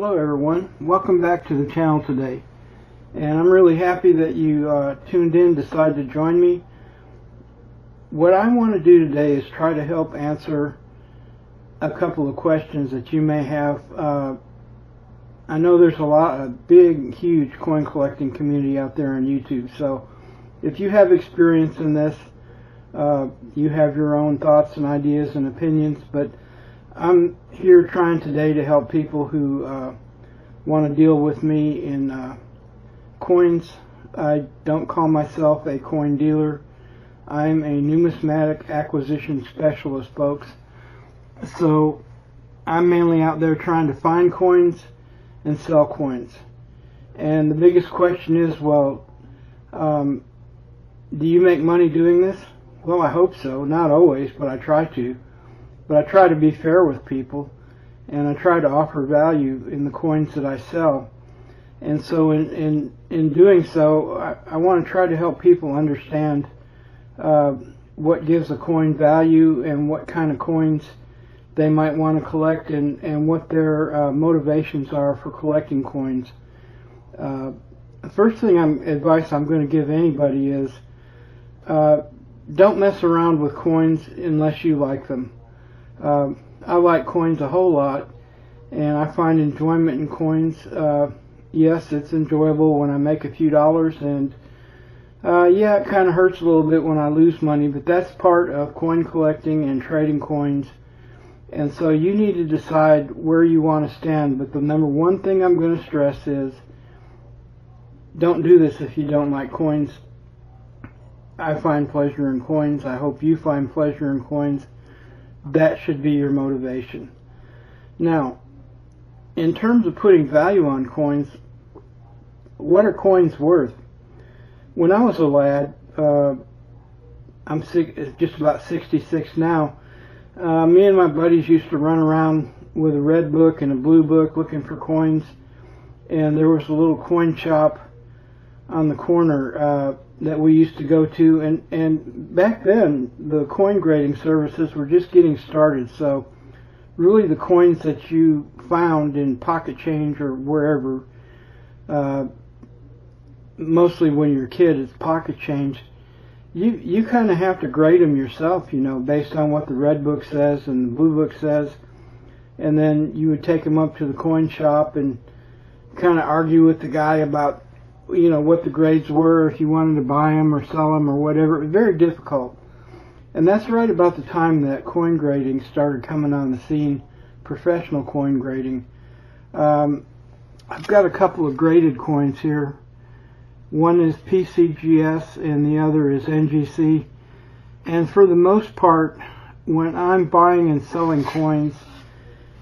Hello everyone, welcome back to the channel today, and I'm really happy that you tuned in, decided to join me. What I want to do today is try to help answer a couple of questions that you may have. I know there's a big, huge coin collecting community out there on YouTube, so if you have experience in this, you have your own thoughts and ideas and opinions, but I'm here trying today to help people who want to deal with me in coins. I don't call myself a coin dealer. I'm a numismatic acquisition specialist, folks. So I'm mainly out there trying to find coins and sell coins. And the biggest question is, well, do you make money doing this? Well, I hope so. Not always, but I try to. But I try to be fair with people, and I try to offer value in the coins that I sell. And so in doing so, I want to try to help people understand what gives a coin value and what kind of coins they might want to collect, and what their motivations are for collecting coins. The first advice I'm going to give anybody is don't mess around with coins unless you like them. I like coins a whole lot, and I find enjoyment in coins. Yes, it's enjoyable when I make a few dollars, and yeah, it kind of hurts a little bit when I lose money, but that's part of coin collecting and trading coins. And so you need to decide where you want to stand. But the number one thing I'm going to stress is, don't do this if you don't like coins. I find pleasure in coins. I hope you find pleasure in coins. That should be your motivation. Now, in terms of putting value on coins, what are coins worth? When I was a lad, I'm just about 66 now, me and my buddies used to run around with a red book and a blue book looking for coins, and there was a little coin shop on the corner that we used to go to, and back then the coin grading services were just getting started, so really the coins that you found in pocket change or wherever, mostly when you're a kid it's pocket change, you kind of have to grade them yourself, you know, based on what the red book says and the blue book says, and then you would take them up to the coin shop and kind of argue with the guy about, you know, what the grades were, if you wanted to buy them or sell them or whatever. It was very difficult. And that's right about the time that coin grading started coming on the scene, professional coin grading. I've got a couple of graded coins here. One is PCGS and the other is NGC. And for the most part, when I'm buying and selling coins,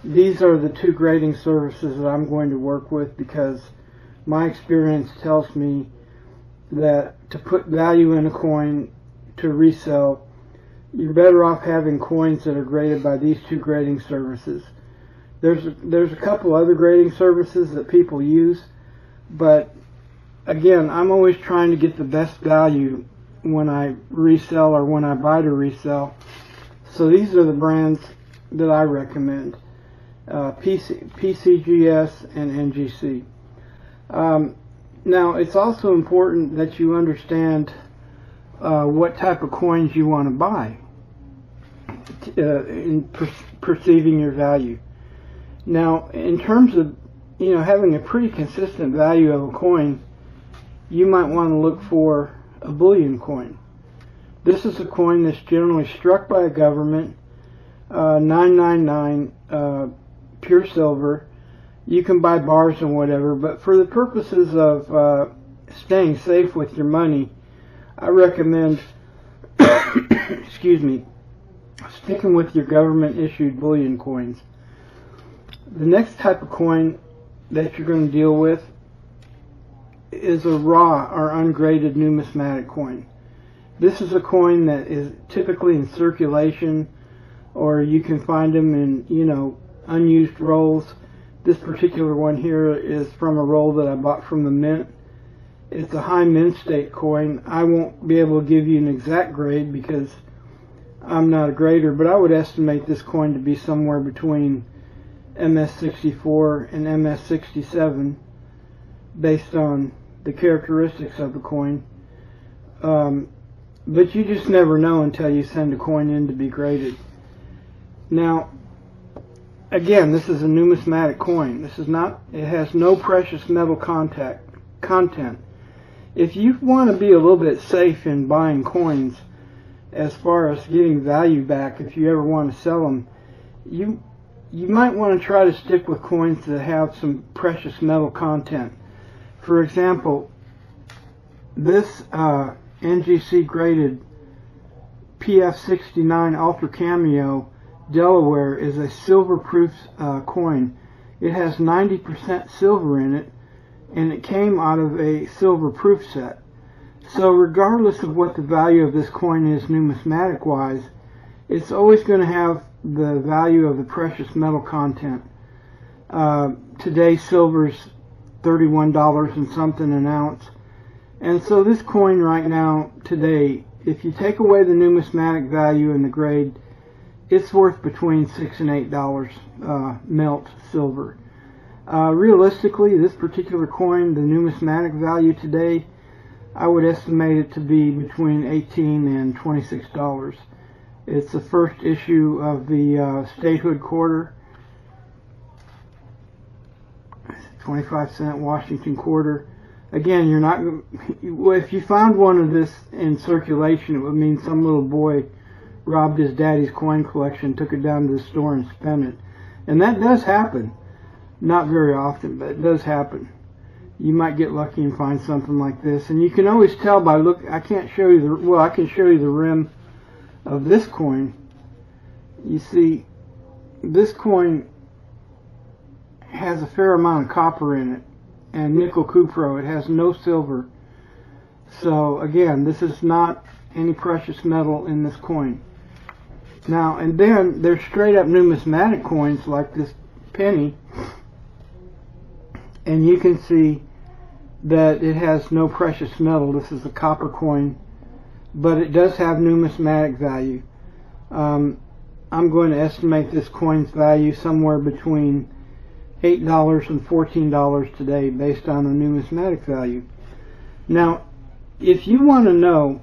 these are the two grading services that I'm going to work with, because my experience tells me that to put value in a coin to resell, you're better off having coins that are graded by these two grading services. There's a couple other grading services that people use, but again, I'm always trying to get the best value when I resell or when I buy to resell. So these are the brands that I recommend, PCGS and NGC. Now, it's also important that you understand what type of coins you want to buy in perceiving your value. Now, in terms of, you know, having a pretty consistent value of a coin, you might want to look for a bullion coin. This is a coin that's generally struck by a government, 999, pure silver. You can buy bars and whatever, but for the purposes of staying safe with your money, I recommend excuse me, sticking with your government issued bullion coins. The next type of coin that you're going to deal with is a raw or ungraded numismatic coin. This is a coin that is typically in circulation, or you can find them in, you know, unused rolls. This particular one here is from a roll that I bought from the mint. It's a high mint state coin. I won't be able to give you an exact grade because I'm not a grader, but I would estimate this coin to be somewhere between MS64 and MS67 based on the characteristics of the coin. But you just never know until you send a coin in to be graded. Now, again, this is a numismatic coin. This is not, it has no precious metal content. If you want to be a little bit safe in buying coins, as far as getting value back, if you ever want to sell them, you might want to try to stick with coins that have some precious metal content. For example, this NGC graded PF69 Ultra Cameo Delaware is a silver proof coin. It has 90% silver in it, and it came out of a silver proof set. So regardless of what the value of this coin is numismatic wise, it's always going to have the value of the precious metal content. Today silver's $31 and something an ounce. And so this coin right now, today, if you take away the numismatic value and the grade, it's worth between $6 and $8 melt silver. Realistically, this particular coin, the numismatic value today, I would estimate it to be between $18 and $26. It's the first issue of the statehood quarter, 25-cent Washington quarter. Again, you're not, if you found one of this in circulation, it would mean some little boy robbed his daddy's coin collection, took it down to the store and spent it. And that does happen. Not very often, but it does happen. You might get lucky and find something like this. And you can always tell by I can't show you the, well, I can show you the rim of this coin. You see, this coin has a fair amount of copper in it and nickel cupro. It has no silver. So again, this is not any precious metal in this coin. Now, and then there's straight up numismatic coins like this penny, and you can see that it has no precious metal. This is a copper coin, but it does have numismatic value. I'm going to estimate this coin's value somewhere between $8 and $14 today based on the numismatic value. Now, if you want to know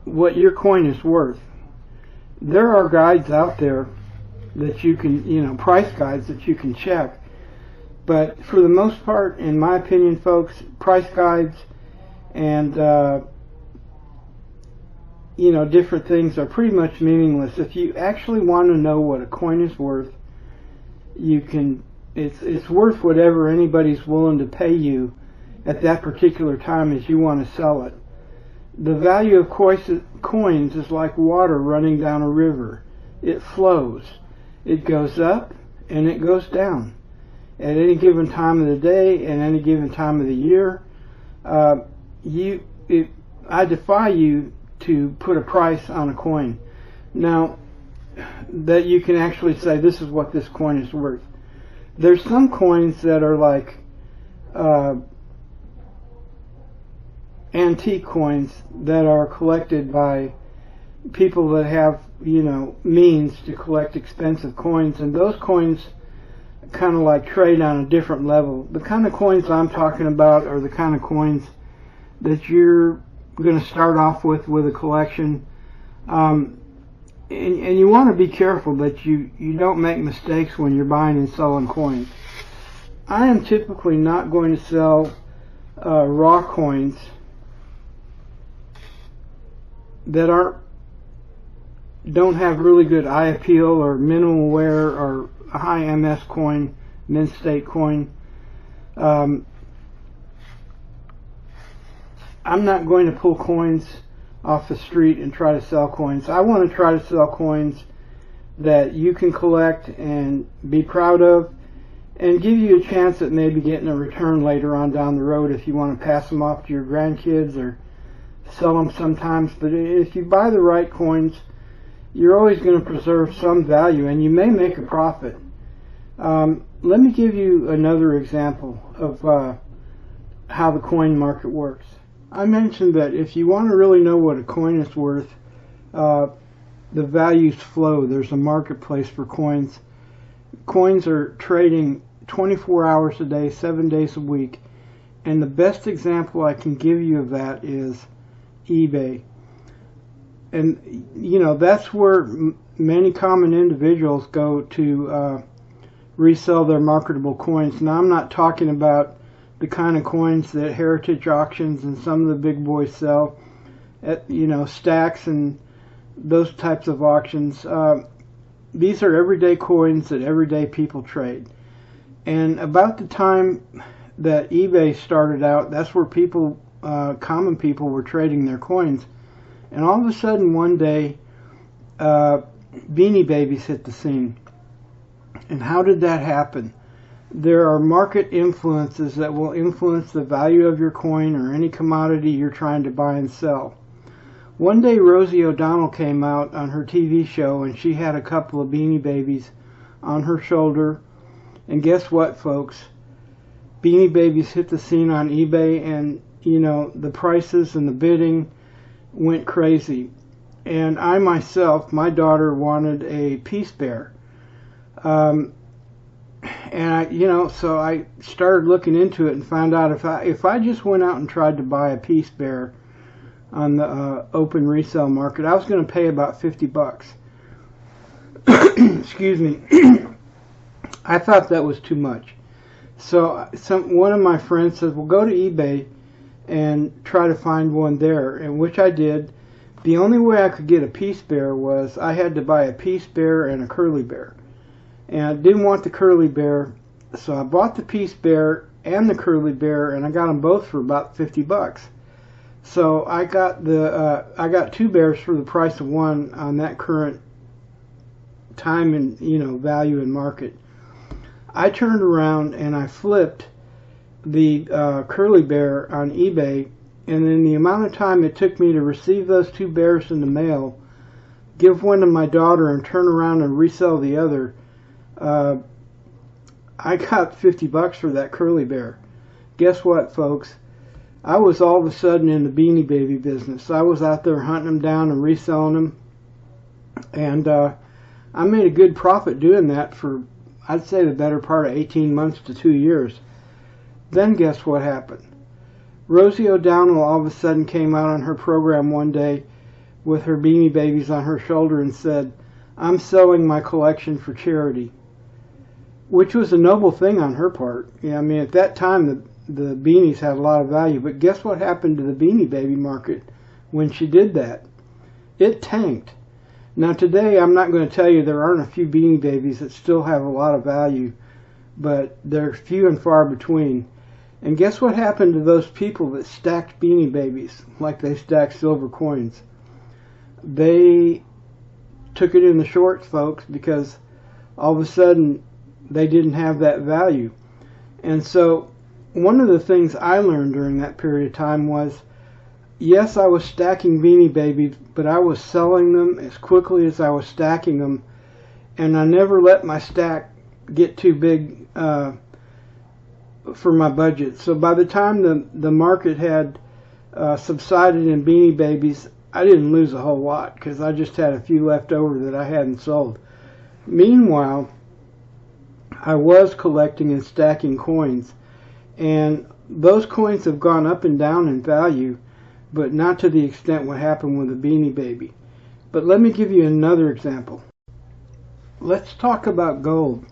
what your coin is worth, there are guides out there that you can, price guides that you can check. But for the most part, in my opinion, folks, price guides and different things are pretty much meaningless. If you actually want to know what a coin is worth, it's worth whatever anybody's willing to pay you at that particular time as you want to sell it. The value of coins is like water running down a river. It flows. It goes up and it goes down. At any given time of the day and any given time of the year, I defy you to put a price on a coin. Now, that you can actually say this is what this coin is worth. There's some coins that are like antique coins that are collected by people that have, means to collect expensive coins, and those coins kind of like trade on a different level. The kind of coins I'm talking about are the kind of coins that you're going to start off with a collection. And you want to be careful that you don't make mistakes when you're buying and selling coins. I am typically not going to sell raw coins that don't have really good eye appeal or minimal wear or a high MS coin, mint state coin. I'm not going to pull coins off the street and try to sell coins. I want to try to sell coins that you can collect and be proud of and give you a chance at maybe getting a return later on down the road if you want to pass them off to your grandkids or sell them sometimes. But if you buy the right coins, you're always going to preserve some value and you may make a profit. Let me give you another example of how the coin market works. I mentioned that if you want to really know what a coin is worth, the values flow. There's a marketplace for coins, Coins are trading 24 hours a day, 7 days a week. And the best example I can give you of that is eBay. And, you know, that's where many common individuals go to resell their marketable coins. Now, I'm not talking about the kind of coins that Heritage Auctions and some of the big boys sell at, you know, Stacks and those types of auctions. These are everyday coins that everyday people trade. And about the time that eBay started out, that's where people, common people, were trading their coins. And all of a sudden, one day, Beanie Babies hit the scene. And how did that happen? There are market influences that will influence the value of your coin or any commodity you're trying to buy and sell. One day, Rosie O'Donnell came out on her TV show, and she had a couple of Beanie Babies on her shoulder. And guess what, folks? Beanie Babies hit the scene on eBay, and, you know, the prices and the bidding went crazy. And I myself, my daughter wanted a Peace Bear. And so I started looking into it and found out if I just went out and tried to buy a Peace Bear on the open resale market, I was going to pay about $50. Excuse me. I thought that was too much. So one of my friends said, well, go to eBay and try to find one there, and which I did. The only way I could get a Peace Bear was I had to buy a Peace Bear and a Curly Bear. And I didn't want the Curly Bear, so I bought the Peace Bear and the Curly Bear, and I got them both for about $50. So I got two bears for the price of one on that current time and, you know, value in market. I turned around and I flipped the Curly Bear on eBay, and in the amount of time it took me to receive those two bears in the mail, give one to my daughter, and turn around and resell the other, I got $50 for that Curly Bear. Guess what, folks? I was all of a sudden in the Beanie Baby business. I was out there hunting them down and reselling them, and I made a good profit doing that for, I'd say, the better part of 18 months to 2 years. Then guess what happened? Rosie O'Donnell all of a sudden came out on her program one day with her Beanie Babies on her shoulder and said, I'm selling my collection for charity. Which was a noble thing on her part. Yeah, I mean, at that time, the beanies had a lot of value. But guess what happened to the Beanie Baby market when she did that? It tanked. Now today, I'm not going to tell you there aren't a few Beanie Babies that still have a lot of value, but they're few and far between. And guess what happened to those people that stacked Beanie Babies like they stacked silver coins? They took it in the shorts, folks, because all of a sudden they didn't have that value. And so one of the things I learned during that period of time was, yes, I was stacking Beanie Babies, but I was selling them as quickly as I was stacking them, and I never let my stack get too big for my budget. So by the time the market had subsided in Beanie Babies, I didn't lose a whole lot because I just had a few left over that I hadn't sold. Meanwhile, I was collecting and stacking coins, and those coins have gone up and down in value, but not to the extent what happened with the Beanie Baby. But let me give you another example. Let's talk about gold.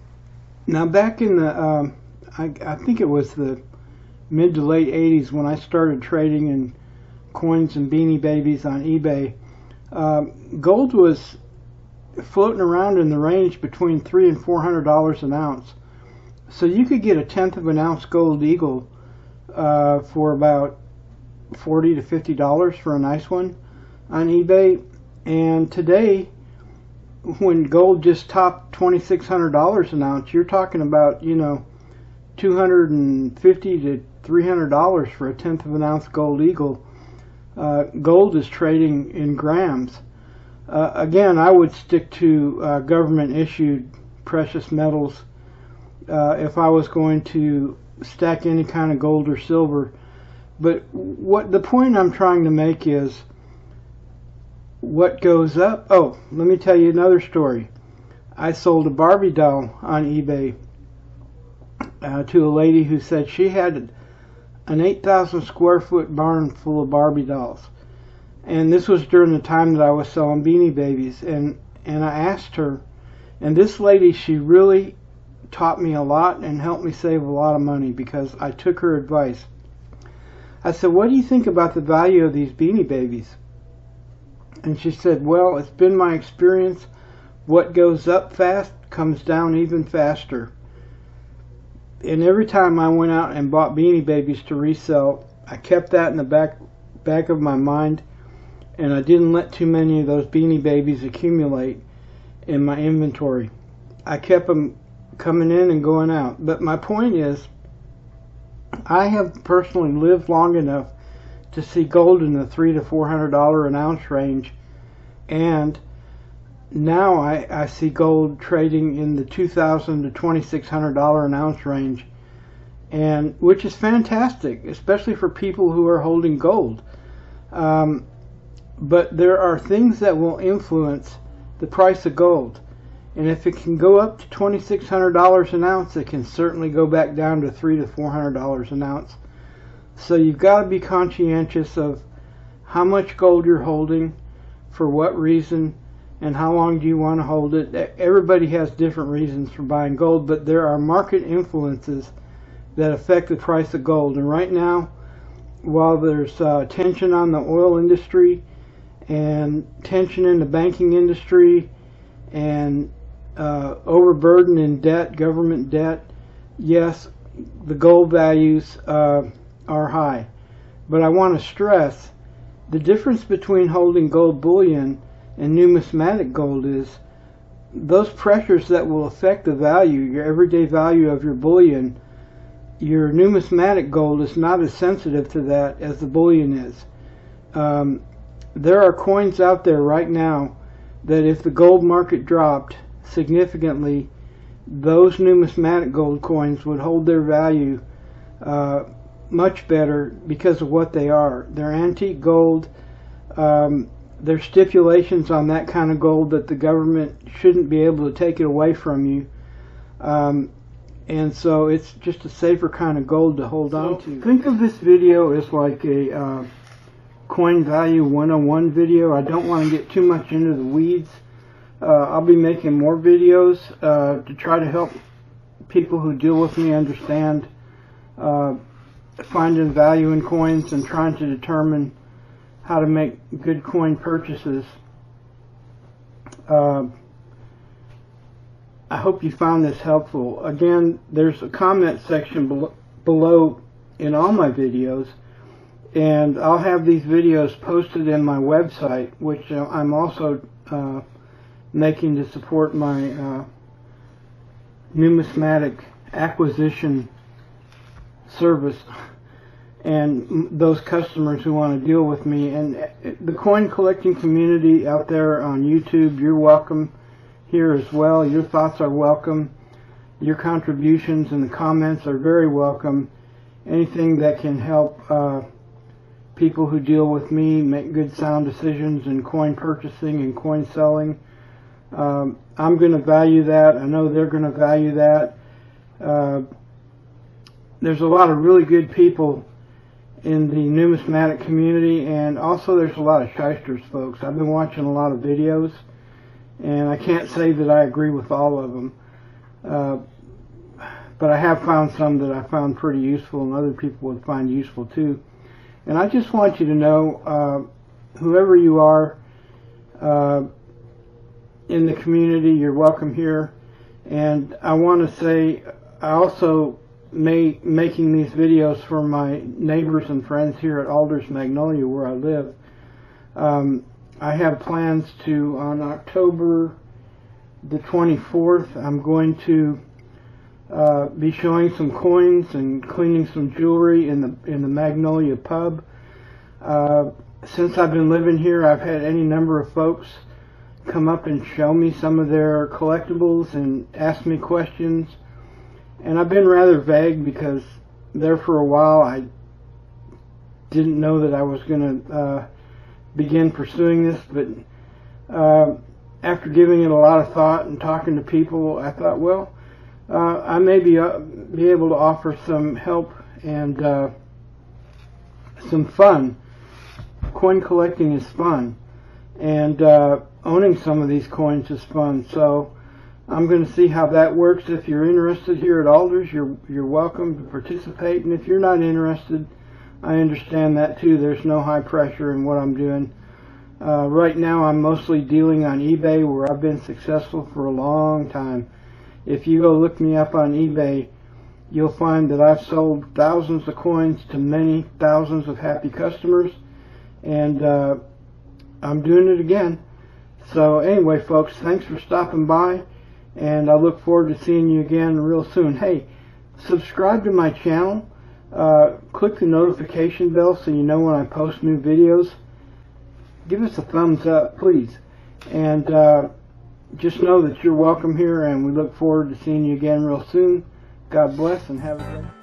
Now back in the, I think it was the mid to late 80s when I started trading in coins and Beanie Babies on eBay, gold was floating around in the range between $300 and $400 an ounce. So you could get a 1/10 of an ounce gold eagle for about $40 to $50 for a nice one on eBay. And today, when gold just topped $2,600 an ounce, you're talking about, you know, $250 to $300 for a 1/10 of an ounce gold eagle. Gold is trading in grams. Again, I would stick to government-issued precious metals if I was going to stack any kind of gold or silver. But what the point I'm trying to make is, what goes up? Oh, let me tell you another story. I sold a Barbie doll on eBay to a lady who said she had an 8,000 square foot barn full of Barbie dolls. And this was during the time that I was selling Beanie Babies. And I asked her, and this lady, she really taught me a lot and helped me save a lot of money because I took her advice. I said, what do you think about the value of these Beanie Babies? And she said, well, it's been my experience, what goes up fast comes down even faster. And every time I went out and bought Beanie Babies to resell, I kept that in the back of my mind, and I didn't let too many of those Beanie Babies accumulate in my inventory. I kept them coming in and going out. But my point is, I have personally lived long enough to see gold in the $300 to $400 an ounce range, and now I see gold trading in the $2,000 to $2,600 an ounce range, and which is fantastic, especially for people who are holding gold. But there are things that will influence the price of gold, and if it can go up to $2,600 an ounce, it can certainly go back down to $300 to $400 an ounce. So you've got to be conscientious of how much gold you're holding, for what reason, and how long do you want to hold it. Everybody has different reasons for buying gold, but there are market influences that affect the price of gold. And right now, while there's tension on the oil industry and tension in the banking industry and overburden in debt, government debt, yes, the gold values are high. But I want to stress the difference between holding gold bullion and numismatic gold is those pressures that will affect the value, your everyday value of your bullion. Your numismatic gold is not as sensitive to that as the bullion is. There are coins out there right now that if the gold market dropped significantly, those numismatic gold coins would hold their value much better because of what they are. They're antique gold. There's stipulations on that kind of gold that the government shouldn't be able to take it away from you. And so it's just a safer kind of gold to hold on to. Think of this video as like a coin value 101 video. I don't want to get too much into the weeds. I'll be making more videos to try to help people who deal with me understand finding value in coins and trying to determine how to make good coin purchases. I hope you found this helpful. Again, there's a comment section below in all my videos, and I'll have these videos posted in my website, which I'm also making to support my numismatic acquisition service and those customers who want to deal with me. And the coin collecting community out there on YouTube, you're welcome here as well. Your thoughts are welcome. Your contributions in the comments are very welcome. Anything that can help people who deal with me make good sound decisions in coin purchasing and coin selling, I'm going to value that. I know they're going to value that. There's a lot of really good people in the numismatic community, and also there's a lot of shysters, folks. I've been watching a lot of videos, and I can't say that I agree with all of them, but I have found some that I found pretty useful and other people would find useful too. And I just want you to know, whoever you are in the community, you're welcome here. And I want to say, I also making these videos for my neighbors and friends here at Alders Magnolia, where I live. I have plans to, on October the 24th, I'm going to be showing some coins and cleaning some jewelry in the Magnolia pub. Since I've been living here, I've had any number of folks come up and show me some of their collectibles and ask me questions. And I've been rather vague because there for a while I didn't know that I was going to begin pursuing this, but after giving it a lot of thought and talking to people, I thought, well, I may be able to offer some help and some fun. Coin collecting is fun, and owning some of these coins is fun. So I'm going to see how that works. If you're interested here at Alders, you're welcome to participate, and if you're not interested, I understand that too. There's no high pressure in what I'm doing. Right now I'm mostly dealing on eBay, where I've been successful for a long time. If you go look me up on eBay, you'll find that I've sold thousands of coins to many thousands of happy customers, and I'm doing it again. So anyway, folks, thanks for stopping by, and I look forward to seeing you again real soon. Hey, subscribe to my channel. Click the notification bell so you know when I post new videos. Give us a thumbs up, please. And just know that you're welcome here, and we look forward to seeing you again real soon. God bless, and have a great day.